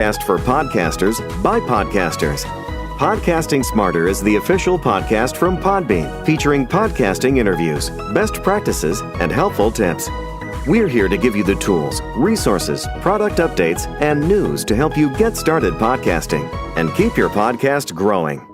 Podcast for podcasters by podcasters. Podcasting Smarter is the official podcast from Podbean, featuring podcasting interviews, best practices, and helpful tips. We're here to give you the tools, resources, product updates, and news to help you get started podcasting and keep your podcast growing.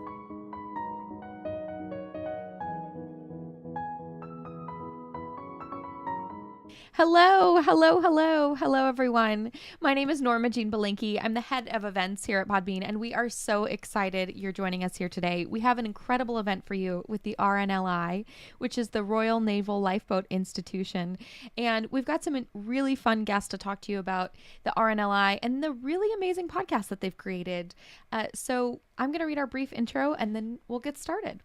Hello, everyone. My name is Norma Jean Belinkie. I'm the head of events here at Podbean, and we are so excited you're joining us here today. We have an incredible event for you with the RNLI, which is the Royal Naval Lifeboat Institution. And we've got some really fun guests to talk to you about the RNLI and the really amazing podcast that they've created. So I'm going to read our brief intro, and then we'll get started.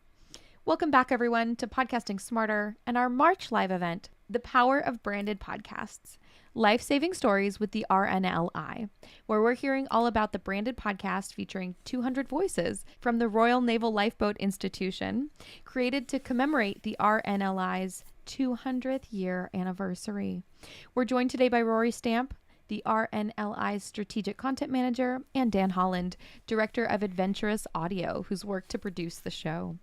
Welcome back, everyone, to Podcasting Smarter and our March live event, The Power of Branded Podcasts, Lifesaving Stories with the RNLI, where we're hearing all about the branded podcast featuring 200 voices from the Royal Naval Lifeboat Institution, created to commemorate the RNLI's 200th year anniversary. We're joined today by Rory Stamp, the RNLI's Strategic Content Manager, and Dan Holland, Director of Adventurous Audio, who's worked to produce the show.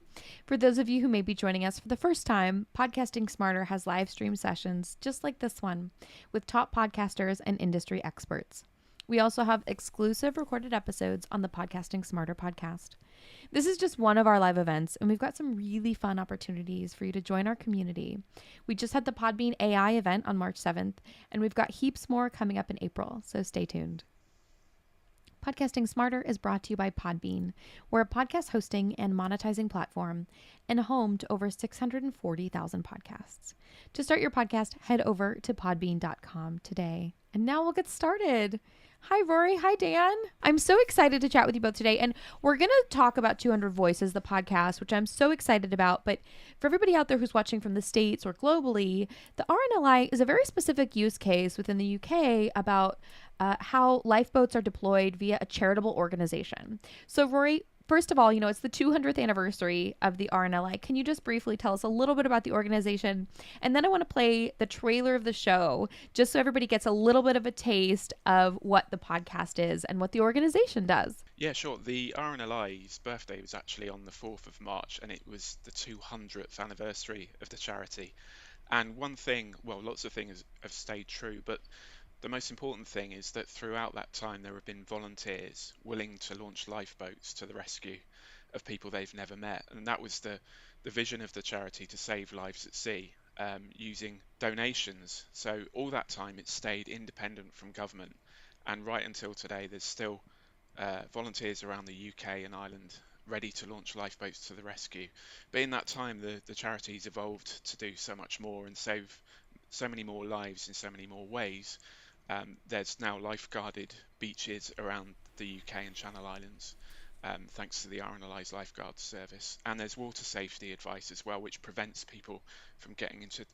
For those of you who may be joining us for the first time, Podcasting Smarter has live stream sessions just like this one with top podcasters and industry experts. We also have exclusive recorded episodes on the Podcasting Smarter podcast. This is just one of our live events, and we've got some really fun opportunities for you to join our community. We just had the Podbean AI event on March 7th, and we've got heaps more coming up in April, so stay tuned. Podcasting Smarter is brought to you by Podbean. We're a podcast hosting and monetizing platform and home to over 640,000 podcasts. To start your podcast, head over to podbean.com today. And now we'll get started. Hi, Rory. Hi, Dan. I'm so excited to chat with you both today. And we're going to talk about 200 Voices, the podcast, which I'm so excited about. But for everybody out there who's watching from the States or globally, the RNLI is a very specific use case within the UK about how lifeboats are deployed via a charitable organization. So, Rory, first of all, it's the 200th anniversary of the RNLI. Can you just briefly tell us a little bit about the organization? And then I want to play the trailer of the show, just so everybody gets a little bit of a taste of what the podcast is and what the organization does. Yeah, sure. The RNLI's birthday was actually on the 4th of March, and it was the 200th anniversary of the charity. And one thing, well, lots of things have stayed true, but the most important thing is that throughout that time there have been volunteers willing to launch lifeboats to the rescue of people they've never met. And that was the vision of the charity, to save lives at sea, using donations. So all that time it stayed independent from government. And right until today there's still volunteers around the UK and Ireland ready to launch lifeboats to the rescue. But in that time the charity's evolved to do so much more and save so many more lives in so many more ways. There's now lifeguarded beaches around the UK and Channel Islands, thanks to the RNLI's lifeguard service. And there's water safety advice as well, which prevents people from getting into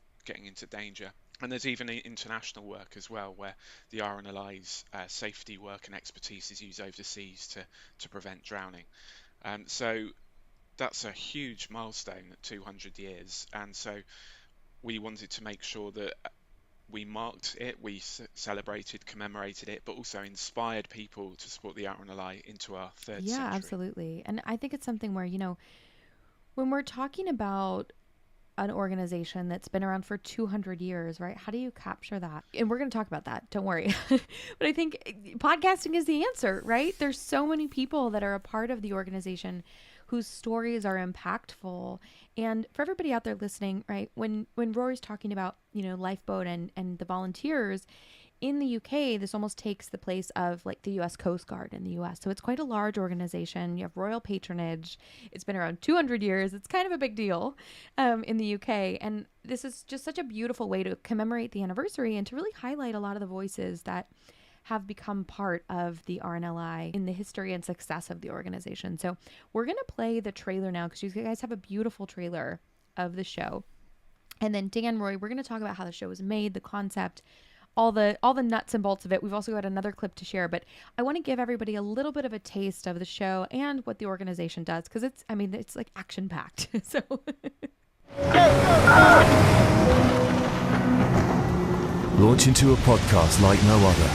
danger. And there's even international work as well, where the RNLI's safety work and expertise is used overseas to prevent drowning. So that's a huge milestone at 200 years. And so we wanted to make sure that we marked it, we celebrated, commemorated it, but also inspired people to support the RNLI into our third century. Yeah, absolutely. And I think it's something where, when we're talking about an organization that's been around for 200 years, right? How do you capture that? And we're going to talk about that. Don't worry. But I think podcasting is the answer, right? There's so many people that are a part of the organization whose stories are impactful. And for everybody out there listening, right, when Rory's talking about, lifeboat and the volunteers in the UK, this almost takes the place of like the US Coast Guard in the US. So it's quite a large organization. You have royal patronage. It's been around 200 years. It's kind of a big deal in the UK. And this is just such a beautiful way to commemorate the anniversary and to really highlight a lot of the voices that have become part of the RNLI in the history and success of the organization. So we're going to play the trailer now because you guys have a beautiful trailer of the show. And then Dan, Roy, we're going to talk about how the show was made, the concept, all the nuts and bolts of it. We've also got another clip to share, but I want to give everybody a little bit of a taste of the show and what the organization does, because it's like action packed. So launch into a podcast like no other.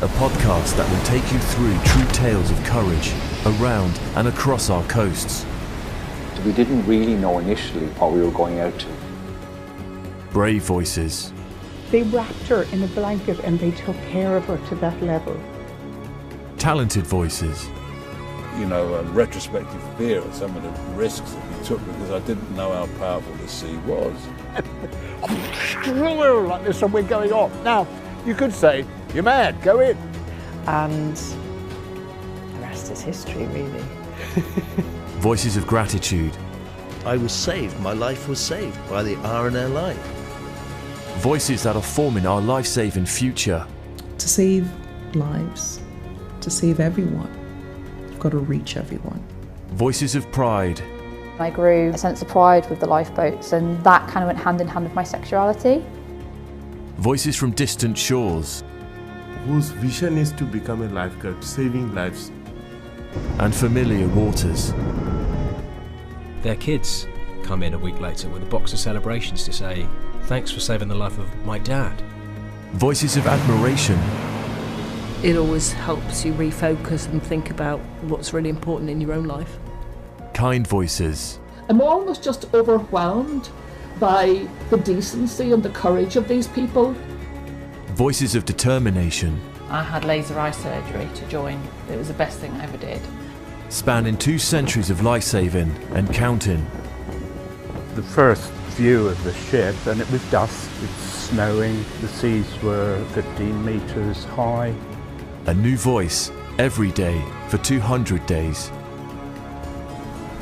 a podcast that will take you through true tales of courage around and across our coasts. We didn't really know initially what we were going out to. Brave voices. They wrapped her in a blanket and they took care of her to that level. Talented voices. You know, a retrospective fear of some of the risks that we took because I didn't know how powerful the sea was. Like this and we're going off. Now, you could say, you're mad, go in. And the rest is history, really. Voices of gratitude. I was saved, my life was saved by the RNLI. Voices that are forming our life-saving future. To save lives, to save everyone, you've got to reach everyone. Voices of pride. I grew a sense of pride with the lifeboats, and that kind of went hand in hand with my sexuality. Voices from distant shores. Whose vision is to become a lifeguard, saving lives. And familiar waters. Their kids come in a week later with a box of celebrations to say, thanks for saving the life of my dad. Voices of admiration. It always helps you refocus and think about what's really important in your own life. Kind voices. I'm almost just overwhelmed by the decency and the courage of these people. Voices of determination. I had laser eye surgery to join. It was the best thing I ever did. Spanning 2 centuries of life-saving and counting. The first view of the ship, and it was dusk, it's snowing, the seas were 15 metres high. A new voice every day for 200 days.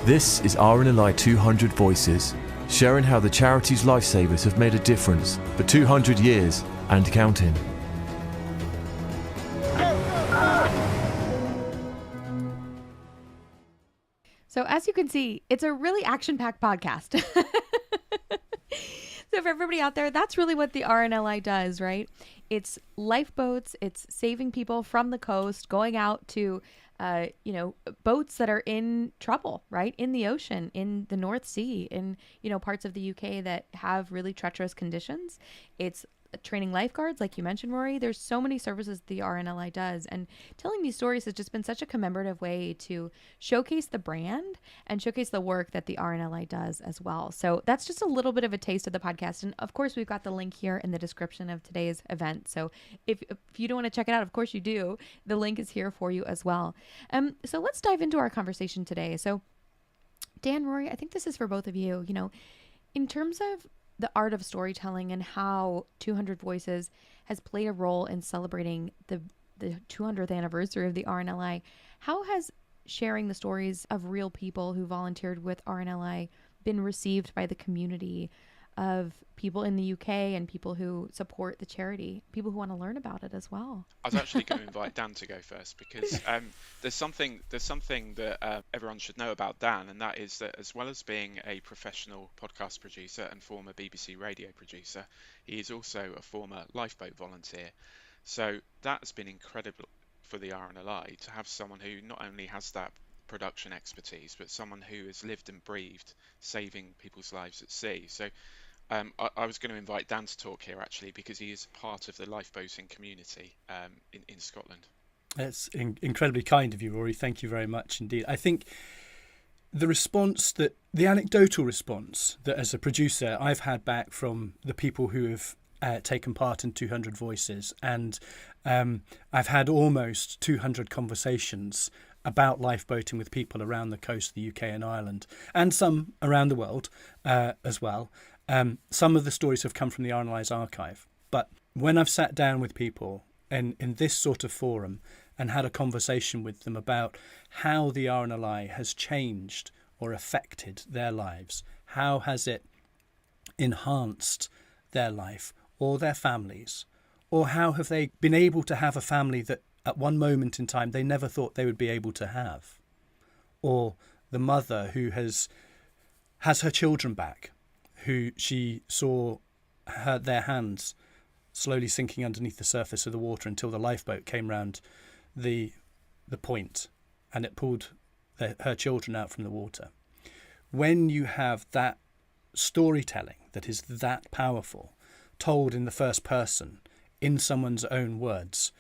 This is RNLI 200 Voices, sharing how the charity's lifesavers have made a difference for 200 years and counting. So as you can see, it's a really action-packed podcast. So for everybody out there, that's really what the RNLI does, right? It's lifeboats, it's saving people from the coast, going out to, boats that are in trouble, right? In the ocean, in the North Sea, in, parts of the UK that have really treacherous conditions. It's training lifeguards, like you mentioned, Rory. There's so many services the RNLI does, and telling these stories has just been such a commemorative way to showcase the brand and showcase the work that the RNLI does as well. So that's just a little bit of a taste of the podcast, and of course we've got the link here in the description of today's event. So if you don't want to check it out, of course you do. The link is here for you as well. So let's dive into our conversation today. So Dan, Rory, I think this is for both of you. In terms of the art of storytelling and how 200 Voices has played a role in celebrating the 200th anniversary of the RNLI, how has sharing the stories of real people who volunteered with RNLI been received by the community of people in the UK and people who support the charity, people who want to learn about it as well? I was actually going to invite Dan to go first because there's something that everyone should know about Dan, and that is that as well as being a professional podcast producer and former BBC radio producer, he is also a former lifeboat volunteer. So that's been incredible for the RNLI to have someone who not only has that production expertise, but someone who has lived and breathed saving people's lives at sea. So I was going to invite Dan to talk here actually because he is part of the lifeboating community in Scotland. That's incredibly kind of you, Rory. Thank you very much indeed. I think the anecdotal response that as a producer I've had back from the people who have taken part in 200 Voices, and I've had almost 200 conversations about lifeboating with people around the coast of the UK and Ireland, and some around the world as well. Some of the stories have come from the RNLI's archive, but when I've sat down with people in this sort of forum and had a conversation with them about how the RNLI has changed or affected their lives, how has it enhanced their life or their families, or how have they been able to have a family that at one moment in time they never thought they would be able to have, or the mother who has her children back, who she saw their hands slowly sinking underneath the surface of the water until the lifeboat came round the point and it pulled her children out from the water. When you have that storytelling that is that powerful, told in the first person, in someone's own words,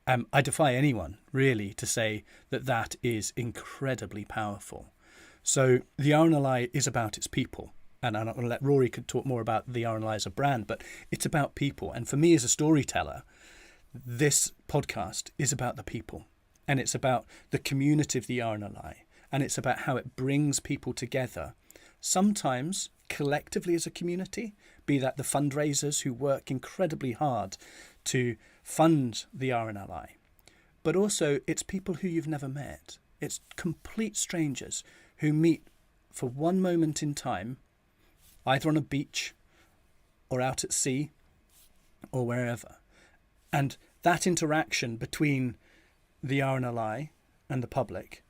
I defy anyone, really, to say that that is incredibly powerful. So the RNLI is about its people. And I'm going to let Rory could talk more about the RNLI as a brand, but it's about people. And for me as a storyteller, this podcast is about the people. And it's about the community of the RNLI. And it's about how it brings people together, sometimes collectively as a community, be that the fundraisers who work incredibly hard to fund the RNLI. But also it's people who you've never met. It's complete strangers who meet for one moment in time, either on a beach or out at sea or wherever. And that interaction between the RNLI and the public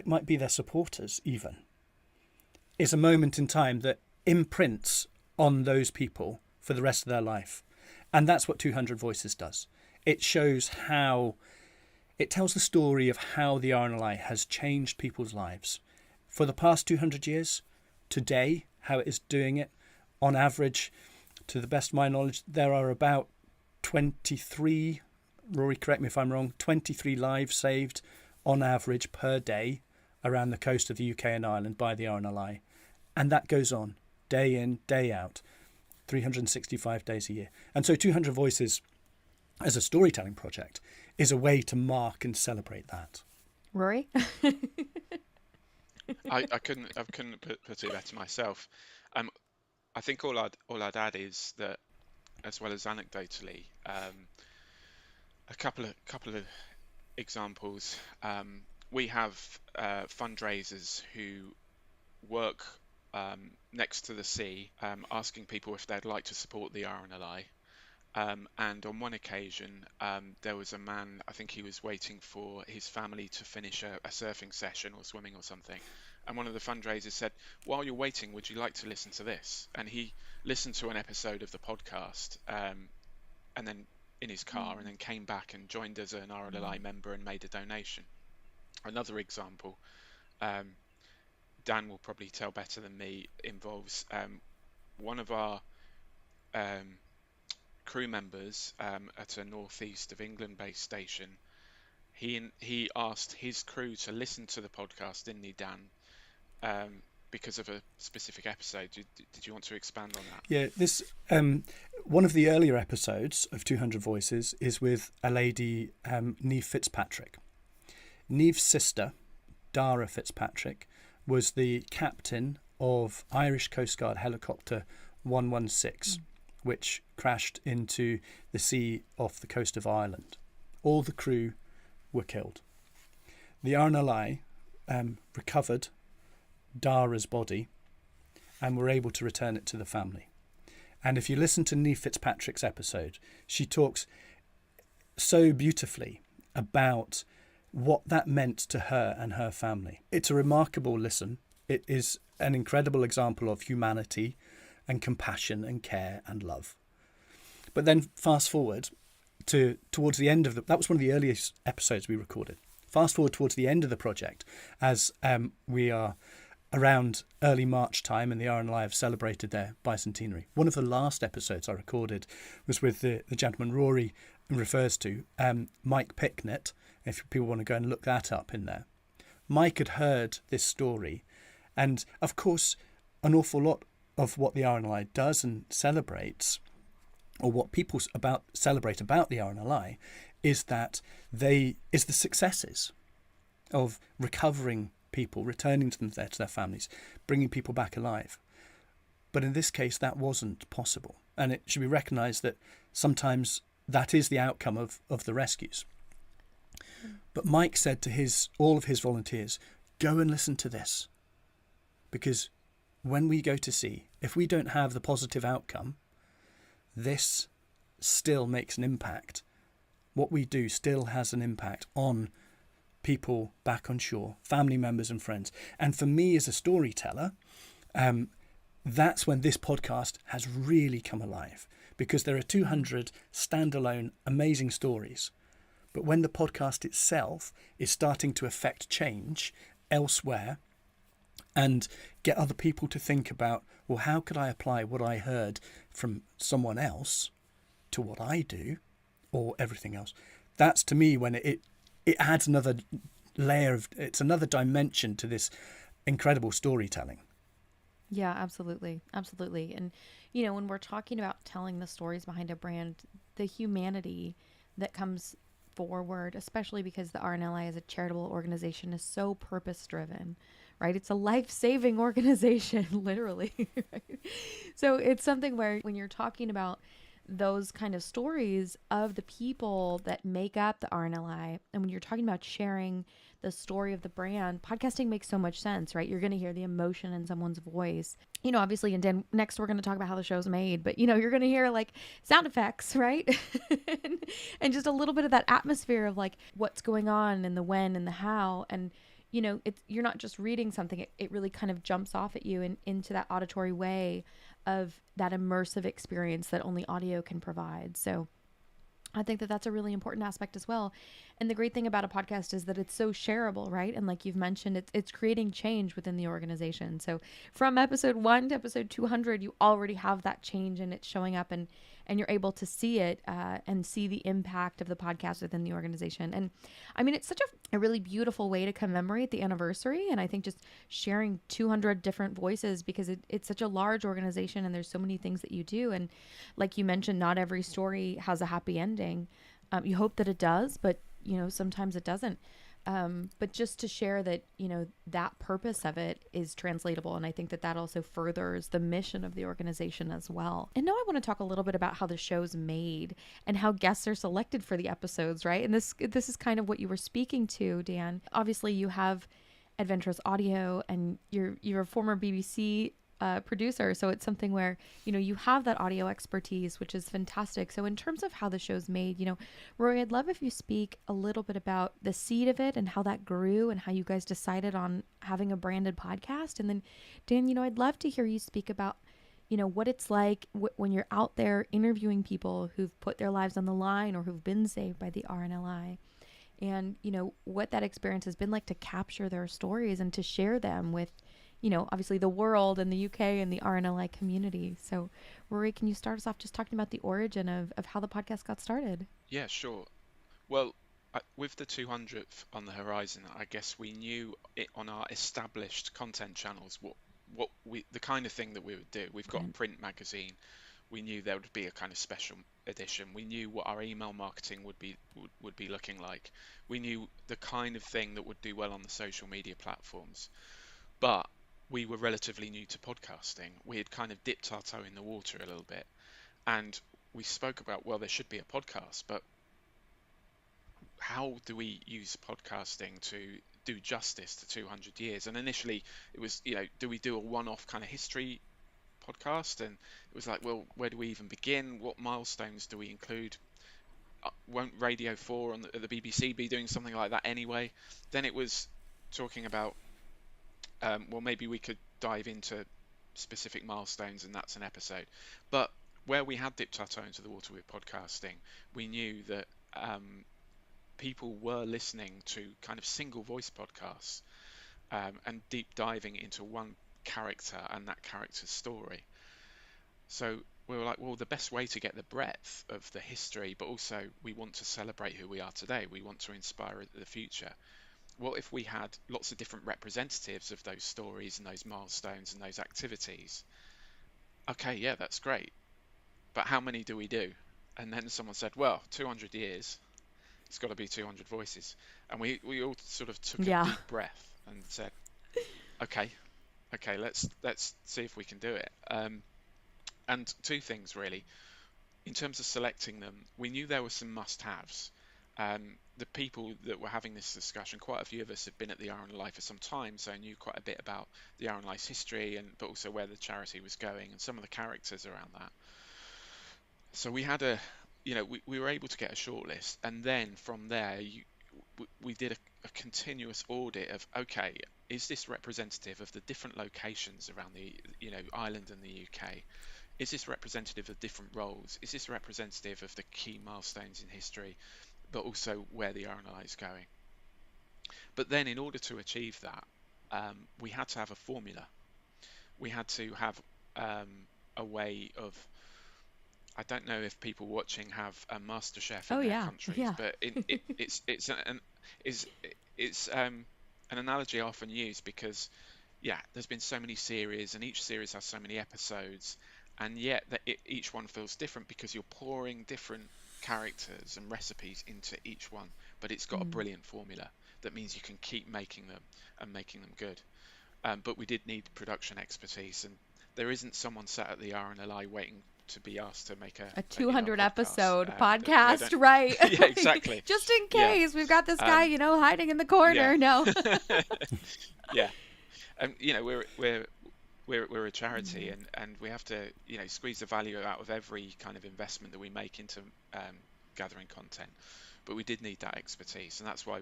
might be their supporters even, is a moment in time that imprints on those people for the rest of their life. And that's what 200 Voices does. It shows it tells the story of how the RNLI has changed people's lives. For the past 200 years, today, how it is doing it, on average, to the best of my knowledge, there are about 23, Rory, correct me if I'm wrong, 23 lives saved on average per day around the coast of the UK and Ireland by the RNLI. And that goes on day in, day out, 365 days a year. And so 200 Voices as a storytelling project is a way to mark and celebrate that. Rory? I couldn't put it better myself. I think all I'd add is that, as well as anecdotally, a couple of examples. We have fundraisers who work next to the sea, asking people if they'd like to support the RNLI. And on one occasion, there was a man, I think he was waiting for his family to finish a surfing session or swimming or something. And one of the fundraisers said, while you're waiting, would you like to listen to this? And he listened to an episode of the podcast and then in his car, and then came back and joined as an RNLI member and made a donation. Another example, Dan will probably tell better than me, involves one of our crew members at a northeast of England based station. He asked his crew to listen to the podcast, didn't he, Dan? Because of a specific episode. Did you want to expand on that? Yeah, this one of the earlier episodes of 200 Voices is with a lady, Niamh Fitzpatrick. Niamh's sister, Dara Fitzpatrick, was the captain of Irish Coast Guard helicopter 116, which crashed into the sea off the coast of Ireland. All the crew were killed. The RNLI recovered Dara's body and were able to return it to the family. And if you listen to Niamh Fitzpatrick's episode, she talks so beautifully about what that meant to her and her family. It's a remarkable listen. It is an incredible example of humanity and compassion and care and love. But then fast forward towards the end of that was one of the earliest episodes we recorded. Fast forward towards the end of the project, as we are around early March time and the RNLI have celebrated their bicentenary. One of the last episodes I recorded was with the gentleman Rory refers to, Mike Picknett, if people want to go and look that up in there. Mike had heard this story, and of course an awful lot of what the RNLI does and celebrates, or what people celebrate about the RNLI, is that the successes of recovering people, returning to their families, bringing people back alive. But in this case, that wasn't possible. And it should be recognised that sometimes that is the outcome of the rescues. But Mike said to all of his volunteers, go and listen to this. Because when we go to sea, if we don't have the positive outcome, this still makes an impact. What we do still has an impact on people back on shore, family members and friends. And for me as a storyteller, that's when this podcast has really come alive, because there are 200 standalone amazing stories. But when the podcast itself is starting to affect change elsewhere and get other people to think about, well, how could I apply what I heard from someone else to what I do or everything else? that's to me when it adds another layer of, it's another dimension to this incredible storytelling. Yeah, absolutely. Absolutely. And, when we're talking about telling the stories behind a brand, the humanity that comes forward, especially because the RNLI as a charitable organization is so purpose driven, right? It's a life-saving organization, literally. Right? So it's something where when you're talking about those kind of stories of the people that make up the RNLI, and when you're talking about sharing the story of the brand, podcasting makes so much sense, right? You're going to hear the emotion in someone's voice. Obviously, and then next we're going to talk about how the show's made, but you're going to hear like sound effects, right? and just a little bit of that atmosphere of like what's going on and the when and the how. And you're not just reading something, it really kind of jumps off at you and into that auditory way of that immersive experience that only audio can provide. So I think that that's a really important aspect as well. And the great thing about a podcast is that it's so shareable, right? And like you've mentioned, it's creating change within the organization. So from episode 1 to episode 200, you already have that change and it's showing up, and you're able to see it and see the impact of the podcast within the organization. And I mean, it's such a really beautiful way to commemorate the anniversary. And I think just sharing 200 different voices, because it's such a large organization and there's so many things that you do. And like you mentioned, not every story has a happy ending. You hope that it does, but sometimes it doesn't. But just to share that, that purpose of it is translatable. And I think that also furthers the mission of the organization as well. And now I want to talk a little bit about how the show's made and how guests are selected for the episodes, right? And this is kind of what you were speaking to, Dan. Obviously, you have Adventurous Audio and you're a former BBC producer. So it's something where, you have that audio expertise, which is fantastic. So in terms of how the show's made, Rory, I'd love if you speak a little bit about the seed of it and how that grew and how you guys decided on having a branded podcast. And then Dan, I'd love to hear you speak about, what it's like when you're out there interviewing people who've put their lives on the line or who've been saved by the RNLI. And, what that experience has been like to capture their stories and to share them with, obviously the world and the UK and the RNLI community. So, Rory, can you start us off just talking about the origin of how the podcast got started? Yeah, sure. Well, with the 200th on the horizon, I guess we knew it on our established content channels the kind of thing that we would do. We've got a print magazine. We knew there would be a kind of special edition. We knew what our email marketing would be looking like. We knew the kind of thing that would do well on the social media platforms. But we were relatively new to podcasting. We had kind of dipped our toe in the water a little bit, and we spoke about, well, there should be a podcast, but how do we use podcasting to do justice to 200 years? And initially it was, do we do a one-off kind of history podcast? And it was like, well, where do we even begin? What milestones do we include? Won't Radio 4 on the BBC be doing something like that anyway? Then it was talking about well, maybe we could dive into specific milestones and that's an episode. But where we had dipped our toe into the water with podcasting, we knew that people were listening to kind of single voice podcasts and deep diving into one character and that character's story. So we were like, well, the best way to get the breadth of the history, but also we want to celebrate who we are today. We want to inspire the future. What if we had lots of different representatives of those stories and those milestones and those activities? Okay, yeah, that's great. But how many do we do? And then someone said, well, 200 years, it's got to be 200 voices. And we all sort of took a deep breath and said, okay, let's see if we can do it. And two things really. In terms of selecting them, we knew there were some must-haves. The people that were having this discussion, quite a few of us have been at the RNLI for some time, so I knew quite a bit about the RNLI's history, but also where the charity was going and some of the characters around that. So we had we were able to get a shortlist, and then from there we did a continuous audit of, okay, is this representative of the different locations around the island and the UK? Is this representative of different roles? Is this representative of the key milestones in history, but also where the RNLI is going? But then in order to achieve that, we had to have a formula. We had to have a way of I don't know if people watching have a master chef Oh in their yeah, countries, yeah. but it's an analogy I often use because, yeah, there's been so many series, and each series has so many episodes, and yet each one feels different because you're pouring different characters and recipes into each one, but it's got a brilliant formula that means you can keep making them and making them good. But we did need production expertise, and there isn't someone sat at the RNLI waiting to be asked to make a 200 episode podcast, podcast, right? Yeah, exactly. Just in case we've got this guy, hiding in the corner. Yeah. No. Yeah, and we're a charity, and we have to squeeze the value out of every kind of investment that we make into gathering content. But we did need that expertise, and that's why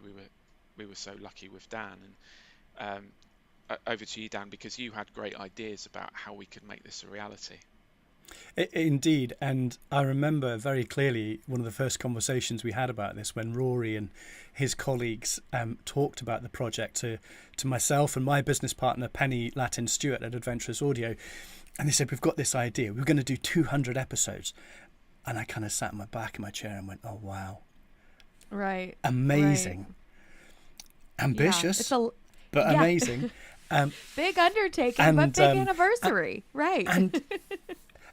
we were so lucky with Dan. And over to you, Dan, because you had great ideas about how we could make this a reality. Indeed, and I remember very clearly one of the first conversations we had about this when Rory and his colleagues talked about the project to myself and my business partner Penny Latin Stewart at Adventurous Audio, and they said, we've got this idea, we're going to do 200 episodes. And I kind of sat in my back in my chair and went, oh wow, right, amazing, right. Ambitious, but amazing. Big undertaking, but big anniversary, right? And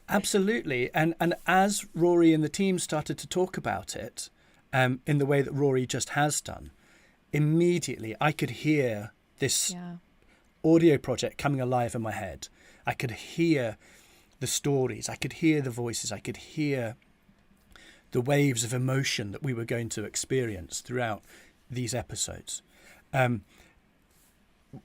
absolutely. And as Rory and the team started to talk about it, in the way that Rory just has done, immediately I could hear this audio project coming alive in my head. I could hear the stories, I could hear the voices, I could hear the waves of emotion that we were going to experience throughout these episodes.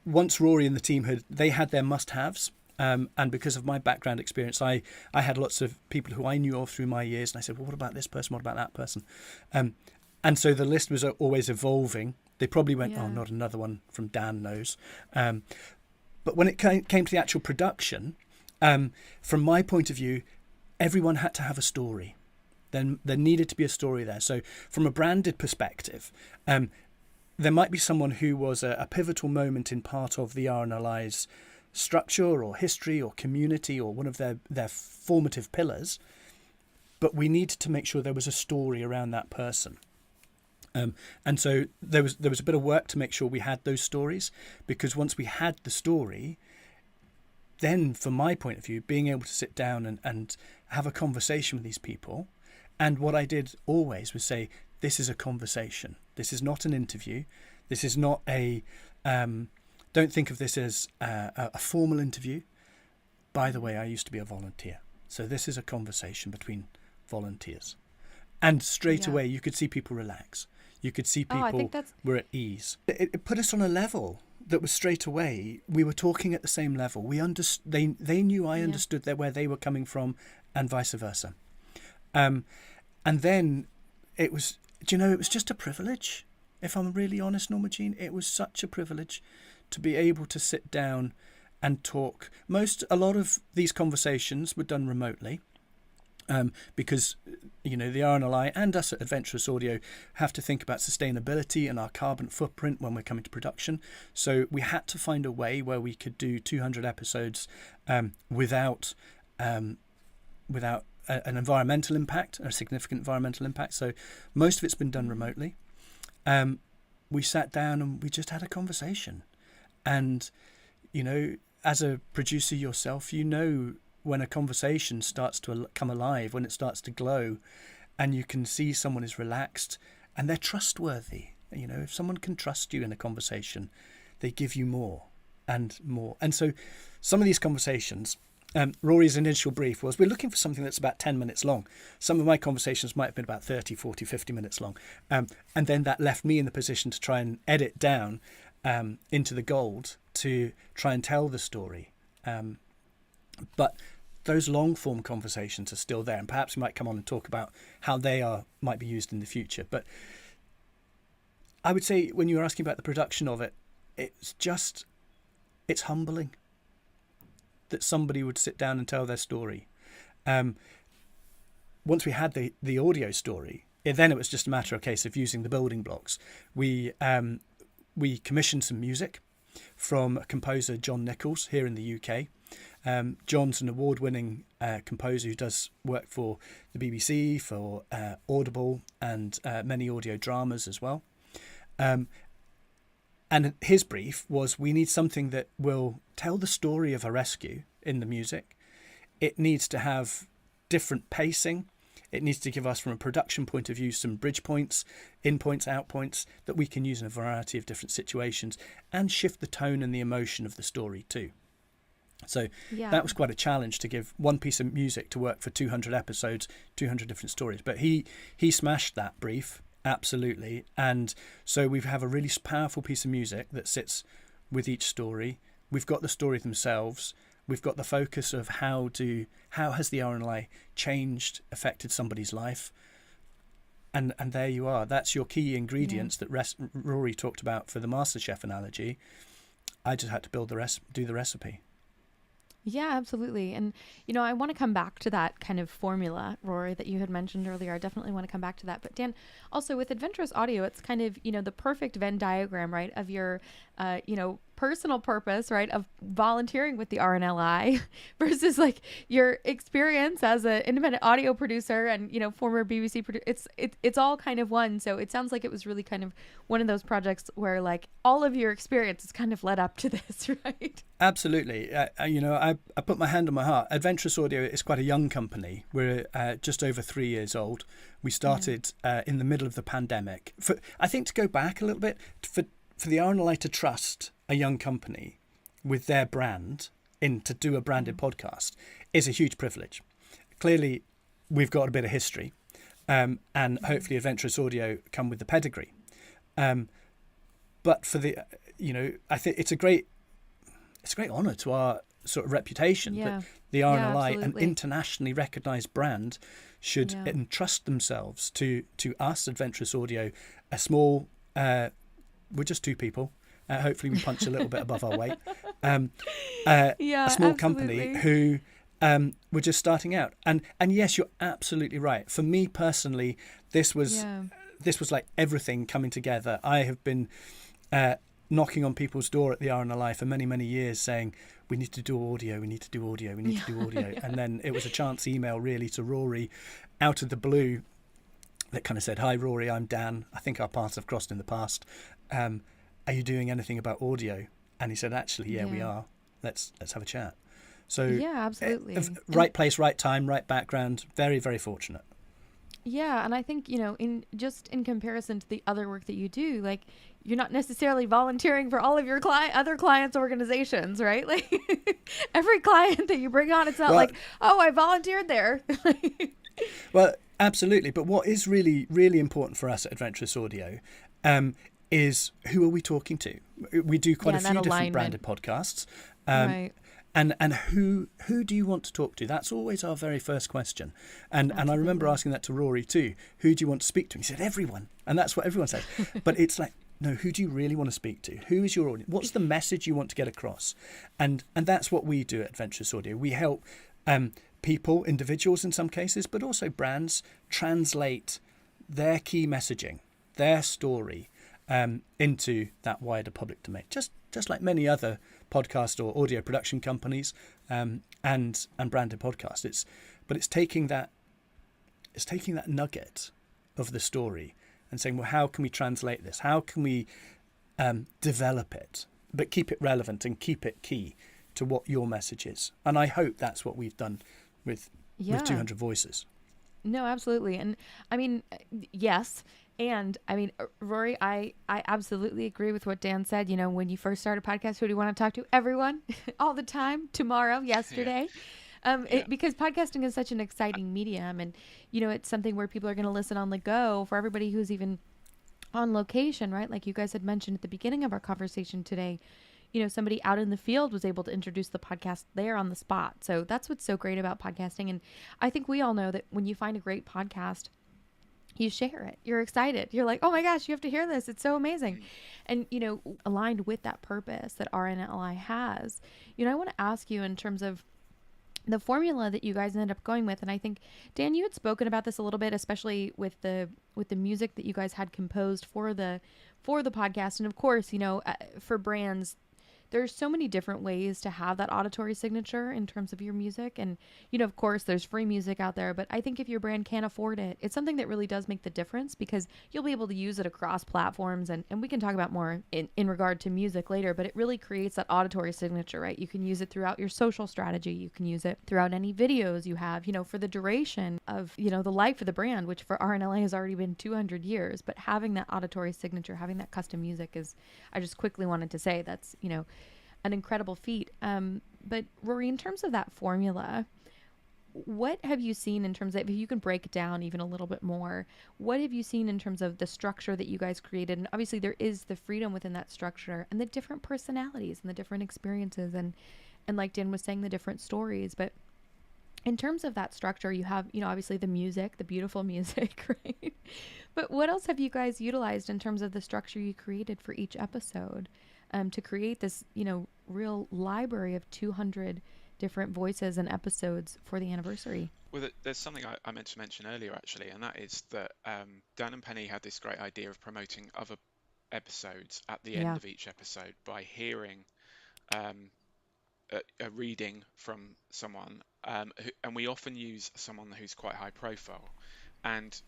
Once Rory and the team had their must-haves, and because of my background experience, I had lots of people who I knew of through my years, and I said, well, what about this person? What about that person? And so the list was always evolving. They probably went, oh, not another one from Dan knows. But when it came to the actual production, from my point of view, everyone had to have a story. Then there needed to be a story there. So from a branded perspective, there might be someone who was a pivotal moment in part of the RNLI's structure or history or community or one of their formative pillars, but we needed to make sure there was a story around that person. And so there was a bit of work to make sure we had those stories, because once we had the story, then from my point of view, being able to sit down and have a conversation with these people. And what I did always was say, this is a conversation. This is not an interview. This is not don't think of this as a formal interview. By the way, I used to be a volunteer. So this is a conversation between volunteers. And straight away, you could see people relax. You could see people were at ease. It put us on a level that was straight away, we were talking at the same level. They knew I understood where they were coming from, and vice versa. And then it was, it was just a privilege. If I'm really honest, Norma Jean, it was such a privilege to be able to sit down and talk. A lot of these conversations were done remotely, because the RNLI and us at Adventurous Audio have to think about sustainability and our carbon footprint when we're coming to production. So we had to find a way where we could do 200 episodes without an environmental impact, a significant environmental impact. So most of it's been done remotely. We sat down and we just had a conversation. And, as a producer yourself, when a conversation starts to come alive, when it starts to glow, and you can see someone is relaxed and they're trustworthy. If someone can trust you in a conversation, they give you more and more. And so some of these conversations, Rory's initial brief was, we're looking for something that's about 10 minutes long. Some of my conversations might have been about 30, 40, 50 minutes long. And then that left me in the position to try and edit down into the gold to try and tell the story. But those long form conversations are still there, and perhaps we might come on and talk about how they might be used in the future. But I would say when you were asking about the production of it, it's humbling that somebody would sit down and tell their story. Once we had the audio story, then it was just a matter of case of using the building blocks. We commissioned some music from a composer, John Nichols, here in the UK. John's an award-winning composer who does work for the BBC, for Audible, and many audio dramas as well. And his brief was, we need something that will tell the story of a rescue in the music. It needs to have different pacing. It needs to give us, from a production point of view, some bridge points, in points, out points that we can use in a variety of different situations, and shift the tone and the emotion of the story too. So that was quite a challenge, to give one piece of music to work for 200 episodes, 200 different stories. But he smashed that brief, absolutely. And so we have a really powerful piece of music that sits with each story. We've got the story themselves. We've got the focus of how has the RNLI changed, affected somebody's life. And there you are. That's your key ingredients that Rory talked about for the MasterChef analogy. I just had to do the recipe. Yeah, absolutely. And, you know, I want to come back to that kind of formula, Rory, that you had mentioned earlier. I definitely want to come back to that. But Dan, also with Adventurous Audio, it's kind of, you know, the perfect Venn diagram, right, of your, personal purpose, right, of volunteering with the RNLI versus like your experience as an independent audio producer and, you know, former BBC producer. It's all kind of one. So it sounds like it was really kind of one of those projects where like all of your experience is kind of led up to this, right? Absolutely. I put my hand on my heart. Adventurous Audio is quite a young company. We're just over 3 years old. We started in the middle of the pandemic. I think, to go back a little bit, for the RNLI to trust a young company with their brand to do a branded podcast is a huge privilege. Clearly, we've got a bit of history, and hopefully Adventurous Audio come with the pedigree. But for the, I think it's a great honour to our sort of reputation that the RNLI, an internationally recognised brand, should entrust themselves to us, Adventurous Audio, a small. We're just two people. Hopefully we punch a little bit above our weight. A small company who were just starting out. And yes, you're absolutely right. For me personally, this was like everything coming together. I have been knocking on people's door at the RNLI for many, many years saying, we need to do audio, we need to do audio, we need to do audio. And then it was a chance email really to Rory out of the blue that kind of said, hi Rory, I'm Dan. I think our paths have crossed in the past. Are you doing anything about audio? And he said, actually, we are. Let's have a chat. So absolutely. Right place, right time, right background. Very, very fortunate. Yeah, and I think, in comparison to the other work that you do, like, you're not necessarily volunteering for all of your other clients' organizations, right? Like every client that you bring on, it's not like, oh, I volunteered there. Well, absolutely. But what is really, really important for us at Adventurous Audio is, who are we talking to? We do quite a few different branded podcasts. Right. And who do you want to talk to? That's always our very first question. And I remember asking that to Rory too. Who do you want to speak to? And he said, everyone. And that's what everyone says. But it's like, no, who do you really want to speak to? Who is your audience? What's the message you want to get across? And that's what we do at Adventurous Audio. We help people, individuals in some cases, but also brands, translate their key messaging, their story, into that wider public domain. Just like many other podcast or audio production companies, and branded podcasts. It's taking that nugget of the story and saying, well, how can we translate this? How can we develop it, but keep it relevant and keep it key to what your message is? And I hope that's what we've done with 200 Voices. No, absolutely. And I mean, yes. And I mean, Rory, I absolutely agree with what Dan said. When you first start a podcast, who do you want to talk to? Everyone, all the time, tomorrow, yesterday. Because podcasting is such an exciting medium, and it's something where people are going to listen on the go. For everybody who's even on location, right? Like you guys had mentioned at the beginning of our conversation today, somebody out in the field was able to introduce the podcast there on the spot. So that's what's so great about podcasting. And I think we all know that when you find a great podcast, you share it. You're excited. You're like, oh my gosh, you have to hear this. It's so amazing. And, aligned with that purpose that RNLI has, I want to ask you in terms of the formula that you guys ended up going with. And I think, Dan, you had spoken about this a little bit, especially with the music that you guys had composed for the podcast. And of course, for brands, there's so many different ways to have that auditory signature in terms of your music. And, of course, there's free music out there, but I think if your brand can't afford it, it's something that really does make the difference, because you'll be able to use it across platforms. And we can talk about more in regard to music later, but it really creates that auditory signature, right? You can use it throughout your social strategy. You can use it throughout any videos you have, for the duration of, the life of the brand, which for RNLI has already been 200 years. But having that auditory signature, having that custom music I just quickly wanted to say that's, an incredible feat. But Rory, in terms of that formula, what have you seen in terms of, if you can break it down even a little bit more, what have you seen in terms of the structure that you guys created? And obviously there is the freedom within that structure and the different personalities and the different experiences and like Dan was saying, the different stories. But in terms of that structure, you have, obviously the music, the beautiful music, right? But what else have you guys utilized in terms of the structure you created for each episode to create this, real library of 200 different voices and episodes for the anniversary? Well, there's something I meant to mention earlier, actually, and that is that Dan and Penny had this great idea of promoting other episodes at the end of each episode by hearing a reading from someone, and we often use someone who's quite high profile. And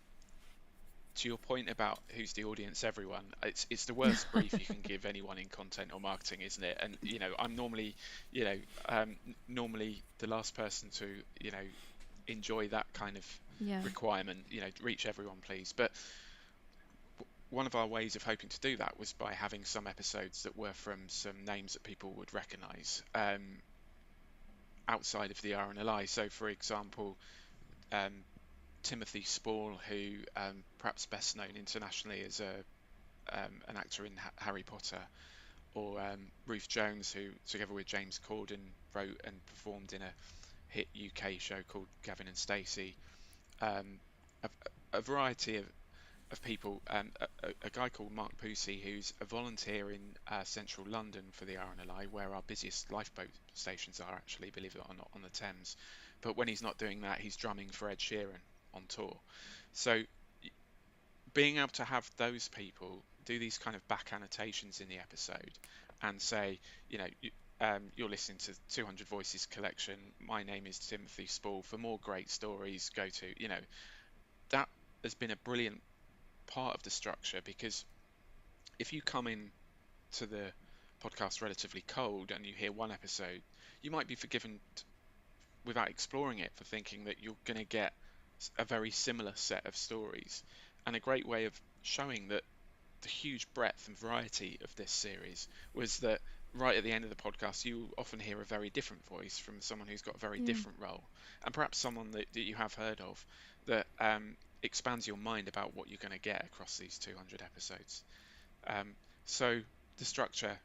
to your point about who's the audience, everyone, it's the worst brief you can give anyone in content or marketing, isn't it? And I'm normally normally the last person to enjoy that kind of requirement, reach everyone please. But one of our ways of hoping to do that was by having some episodes that were from some names that people would recognize outside of the RNLI. So for example, Timothy Spall, who perhaps best known internationally as an actor in Harry Potter, or Ruth Jones, who together with James Corden wrote and performed in a hit UK show called Gavin and Stacey. A variety of people, a guy called Mark Pusey, who's a volunteer in central London for the RNLI, where our busiest lifeboat stations are, actually, believe it or not, on the Thames. But when he's not doing that, he's drumming for Ed Sheeran on tour. So being able to have those people do these kind of back annotations in the episode and say, you're listening to 200 Voices collection, my name is Timothy Spall, for more great stories go to, that has been a brilliant part of the structure, because if you come in to the podcast relatively cold and you hear one episode, you might be forgiven without exploring it for thinking that you're going to get a very similar set of stories. And a great way of showing that the huge breadth and variety of this series was that right at the end of the podcast you often hear a very different voice from someone who's got a very different role, and perhaps someone that you have heard of, that expands your mind about what you're going to get across these 200 episodes. So the structure,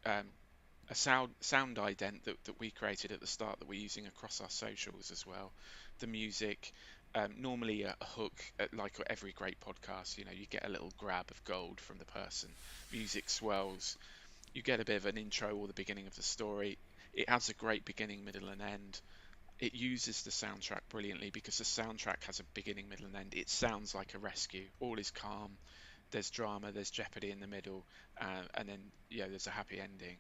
a sound ident that we created at the start that we're using across our socials as well. The music, normally a hook, like every great podcast, you get a little grab of gold from the person. Music swells, you get a bit of an intro or the beginning of the story. It has a great beginning, middle and end. It uses the soundtrack brilliantly, because the soundtrack has a beginning, middle and end. It sounds like a rescue. All is calm. There's drama, there's jeopardy in the middle, and then there's a happy ending.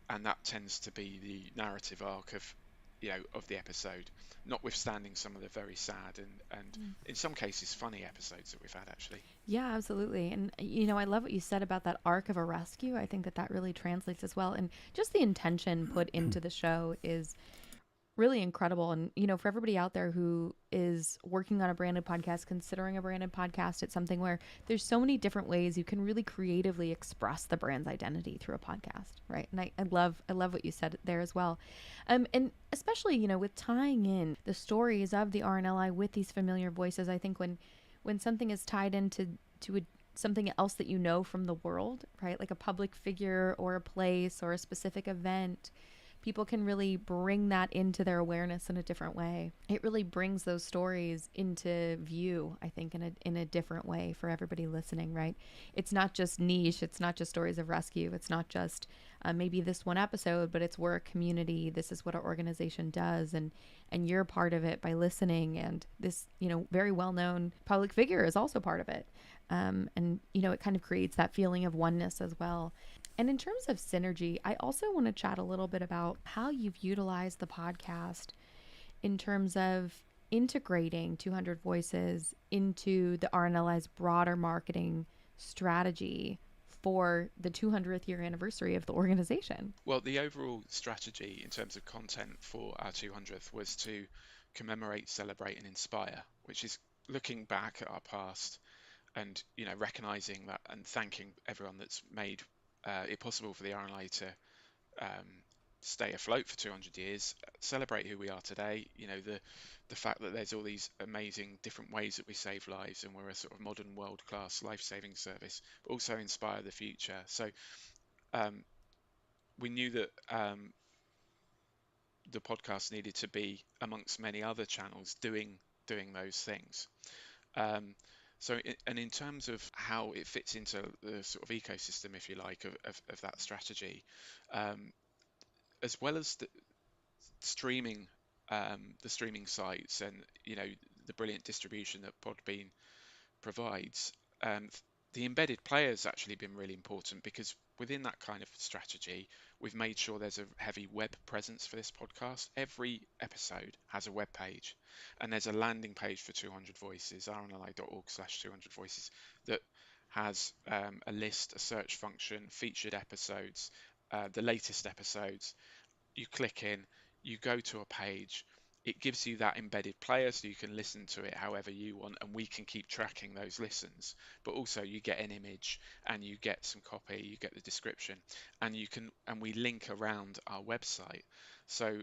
And that tends to be the narrative arc of the episode, notwithstanding some of the very sad and in some cases funny episodes that we've had, actually. Yeah, absolutely. And I love what you said about that arc of a rescue. I think that really translates as well. And just the intention put into the show is really incredible. And, for everybody out there who is working on a branded podcast, considering a branded podcast, it's something where there's so many different ways you can really creatively express the brand's identity through a podcast, right? And I love what you said there as well. And especially, with tying in the stories of the RNLI with these familiar voices, I think when something is tied into something else that from the world, right? Like a public figure or a place or a specific event, people can really bring that into their awareness in a different way. It really brings those stories into view, I think, in a different way for everybody listening, right? It's not just niche. It's not just stories of rescue. It's not just maybe this one episode, but it's we're a community. This is what our organization does, and you're part of it by listening. And this, very well-known public figure is also part of it. And it kind of creates that feeling of oneness as well. And in terms of synergy, I also want to chat a little bit about how you've utilized the podcast in terms of integrating 200 Voices into the RNLI's broader marketing strategy for the 200th year anniversary of the organization. Well, the overall strategy in terms of content for our 200th was to commemorate, celebrate, and inspire, which is looking back at our past and, you know, recognizing that and thanking everyone that's made it possible for the RNLI to stay afloat for 200 years, celebrate who we are today, you know, the fact that there's all these amazing different ways that we save lives and we're a sort of modern world-class life-saving service, but also inspire the future. So we knew that the podcast needed to be amongst many other channels doing those things. And in terms of how it fits into the sort of ecosystem, if you like, of that strategy, as well as the streaming sites and, you know, the brilliant distribution that Podbean provides, the embedded player has actually been really important, because within that kind of strategy, we've made sure there's a heavy web presence for this podcast. Every episode has a web page, and there's a landing page for 200 Voices, rnli.org/200 Voices, that has a list, a search function, featured episodes, the latest episodes. You click in, you go to a page, it gives you that embedded player so you can listen to it however you want, and we can keep tracking those listens. But also you get an image and you get some copy, you get the description, and we link around our website. So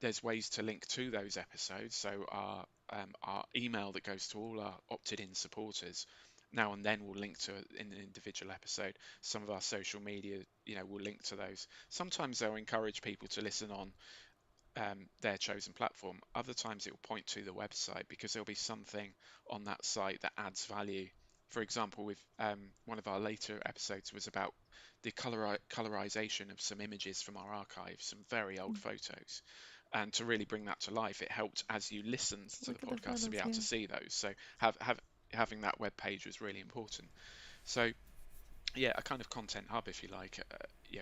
there's ways to link to those episodes. So our email that goes to all our opted-in supporters now and then will link to an individual episode. Some of our social media, you know, will link to those. Sometimes they'll encourage people to listen on their chosen platform. Other times it will point to the website, because there'll be something on that site that adds value. For example, with one of our later episodes was about the colorization of some images from our archives, some very old photos. And to really bring that to life, it helped as you listened to the podcast to be able to see those. So having that web page was really important. So yeah, a kind of content hub, if you like,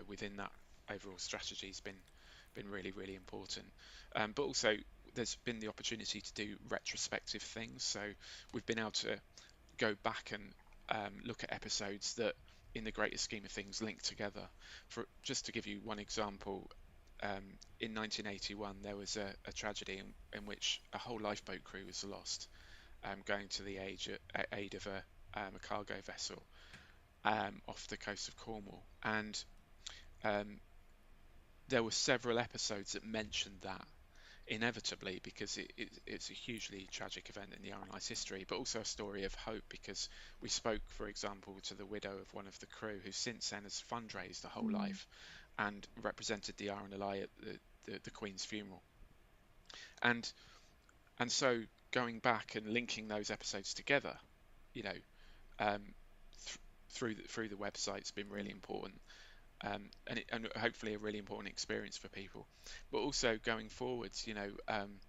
within that overall strategy has been really, really important. But also there's been the opportunity to do retrospective things. So we've been able to go back and look at episodes that, in the greater scheme of things, link together. For just to give you one example, in 1981 there was a tragedy in which a whole lifeboat crew was lost, going to the aid of a cargo vessel off the coast of Cornwall, and there were several episodes that mentioned that, inevitably, because it's a hugely tragic event in the RNLI's history, but also a story of hope, because we spoke, for example, to the widow of one of the crew, who since then has fundraised a whole life and represented the RNLI at the Queen's funeral. And so going back and linking those episodes together, you know, through the website's been really important. And hopefully a really important experience for people. But also going forwards, you know,